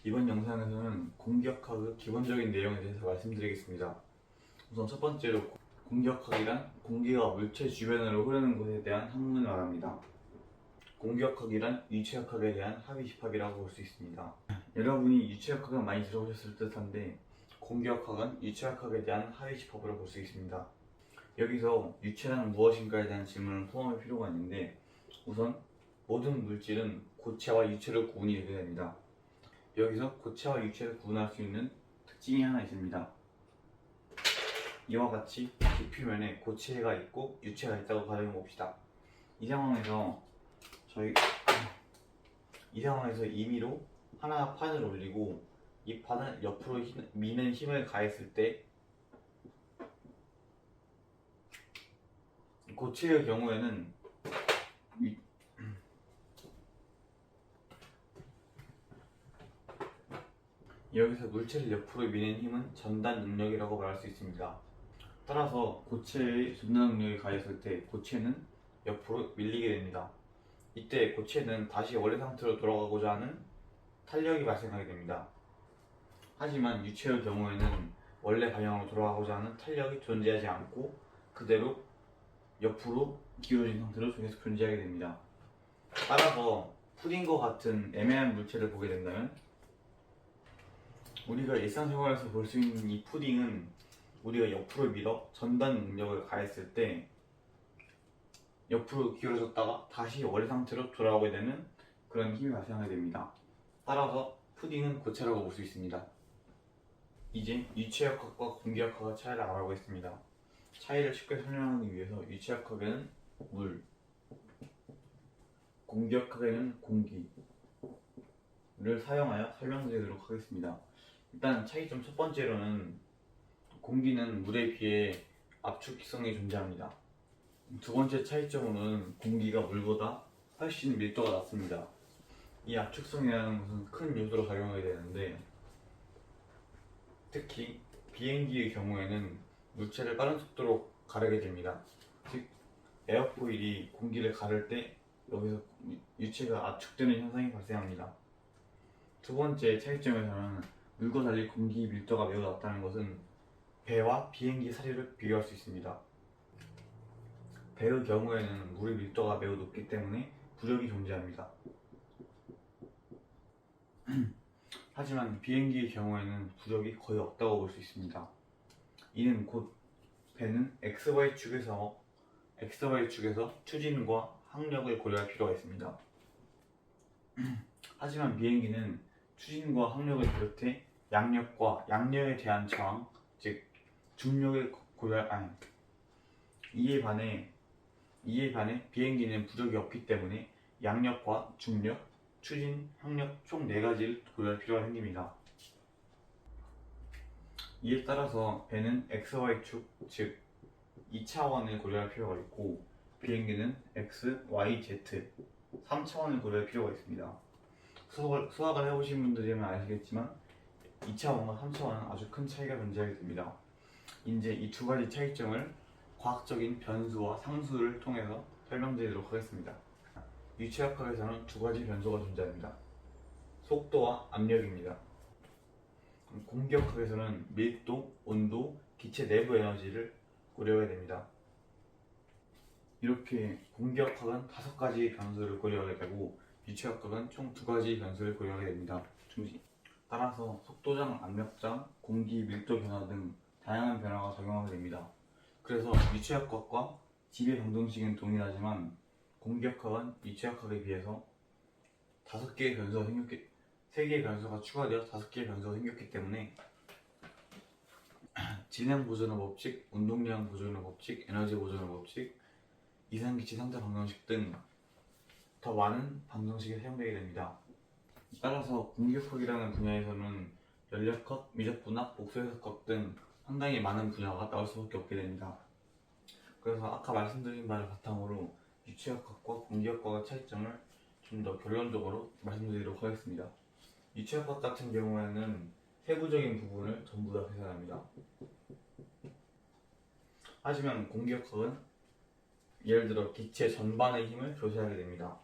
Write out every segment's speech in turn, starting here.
이번 영상에서는 공기역학의 기본적인 내용에 대해서 말씀드리겠습니다. 우선 첫 번째로 공기역학이란 공기가 물체 주변으로 흐르는 것에 대한 학문을 말합니다. 공기역학이란 유체역학에 대한 합의집합이라고 볼 수 있습니다. 여러분이 유체역학은 많이 들어보셨을 듯한데 공기역학은 유체역학에 대한 합의집합으로 볼 수 있습니다. 여기서 유체란 무엇인가에 대한 질문을 포함할 필요가 있는데 우선 모든 물질은 고체와 유체로 구분이 되게 됩니다. 여기서 고체와 유체를 구분할 수 있는 특징이 하나 있습니다. 이와 같이 뒷표면에 고체가 있고 유체가 있다고 가정해 봅시다. 이 상황에서 임의로 하나 판을 올리고 이 판을 옆으로 미는 힘을 가했을 때 고체의 경우에는 여기서 물체를 옆으로 미는 힘은 전단 능력이라고 말할 수 있습니다. 따라서 고체의 전단 능력이 가했을 때 고체는 옆으로 밀리게 됩니다. 이때 고체는 다시 원래 상태로 돌아가고자 하는 탄력이 발생하게 됩니다. 하지만 유체의 경우에는 원래 방향으로 돌아가고자 하는 탄력이 존재하지 않고 그대로 옆으로 기울어진 상태로 계속 존재하게 됩니다. 따라서 푸딩과 같은 애매한 물체를 보게 된다면 우리가 일상생활에서 볼 수 있는 이 푸딩은 우리가 옆으로 밀어 전단 능력을 가했을 때 옆으로 기울어졌다가 다시 원래 상태로 돌아오게 되는 그런 힘이 발생하게 됩니다. 따라서 푸딩은 고체라고 볼 수 있습니다. 이제 유체역학과 공기역학의 차이를 알아보겠습니다. 차이를 쉽게 설명하기 위해서 유체역학에는 물, 공기역학에는 공기를 사용하여 설명드리도록 하겠습니다. 일단 차이점 첫 번째로는 공기는 물에 비해 압축성이 존재합니다. 두 번째 차이점으로는 공기가 물보다 훨씬 밀도가 낮습니다. 이 압축성이라는 것은 큰 요소로 작용하게 되는데 특히 비행기의 경우에는 물체를 빠른 속도로 가르게 됩니다. 즉 에어포일이 공기를 가를 때 여기서 유체가 압축되는 현상이 발생합니다. 두 번째 차이점에서는 물과 달리 공기 밀도가 매우 낮다는 것은 배와 비행기 사료를 비교할 수 있습니다. 배의 경우에는 물의 밀도가 매우 높기 때문에 부력이 존재합니다. 하지만 비행기의 경우에는 부력이 거의 없다고 볼 수 있습니다. 이는 곧 배는 XY축에서 추진과 항력을 고려할 필요가 있습니다. 하지만 비행기는 추진과 항력을 비롯해 양력과 양력에 대한 저항, 즉 중력을 이에 반해 비행기는 부력이 없기 때문에 양력과 중력, 추진, 항력 총 4가지를 고려할 필요가 생깁니다. 이에 따라서 배는 XY축, 즉 2차원을 고려할 필요가 있고 비행기는 X, Y, Z 3차원을 고려할 필요가 있습니다. 수학을 해보신 분들이면 아시겠지만 2차원과 3차원은 아주 큰 차이가 존재하게 됩니다. 이제 이 두 가지 차이점을 과학적인 변수와 상수를 통해서 설명드리도록 하겠습니다. 유체역학에서는 두 가지 변수가 존재합니다. 속도와 압력입니다. 공기역학에서는 밀도, 온도, 기체 내부 에너지를 고려해야 됩니다. 이렇게 공기역학은 5가지 변수를 고려하게 되고 유체역학은 총 2가지 변수를 고려하게 됩니다. 따라서 속도장, 압력장, 공기 밀도 변화 등 다양한 변화가 작용하게 됩니다. 그래서 유체역학과 지배 방정식은 동일하지만 공기역학은 유체역학에 비해서 3개의 변수가 추가되어 5개의 변수가 생겼기 때문에 진행 보존의 법칙, 운동량 보존의 법칙, 에너지 보존의 법칙, 이산기체 상태 방정식 등 더 많은 방정식이 사용되게 됩니다. 따라서 공기역학이라는 분야에서는 연력학, 미적분학, 복수해석학 등 상당히 많은 분야가 나올 수밖에 없게 됩니다. 그래서 아까 말씀드린 바를 바탕으로 유체역학과 공기역학의 차이점을 좀 더 결론적으로 말씀드리도록 하겠습니다. 유체역학 같은 경우에는 세부적인 부분을 전부 다 계산합니다. 하지만 공기역학은 예를 들어 기체 전반의 힘을 조사하게 됩니다.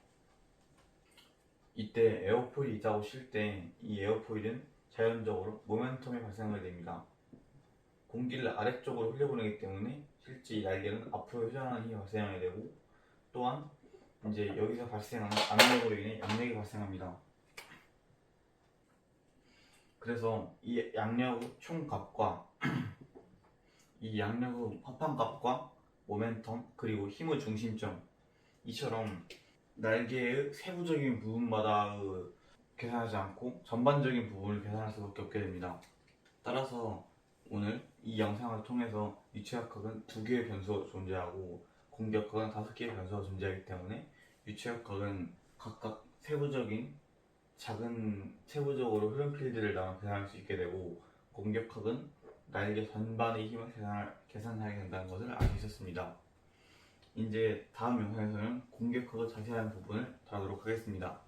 이때 에어포일이 있다고 칠 때 이 에어포일은 자연적으로 모멘텀이 발생하게 됩니다. 공기를 아래쪽으로 흘려보내기 때문에 실제 이 날개는 앞으로 회전하는 힘이 발생하게 되고, 또한 이제 여기서 발생하는 압력으로 인해 양력이 발생합니다. 그래서 이 양력의 총값과 이 양력의 합한값과 모멘텀 그리고 힘의 중심점, 이처럼 날개의 세부적인 부분마다 계산하지 않고 전반적인 부분을 계산할 수밖에 없게 됩니다. 따라서 오늘 이 영상을 통해서 유체역학은 2개의 변수가 존재하고 공기역학은 5개의 변수가 존재하기 때문에 유체역학은 각각 작은 세부적으로 흐름 필드를 나눠 계산할 수 있게 되고, 공기역학은 날개 전반의 힘을 계산하게 된다는 것을 알 수 있었습니다. 이제 다음 영상에서는 공기역학의 자세한 부분을 다루도록 하겠습니다.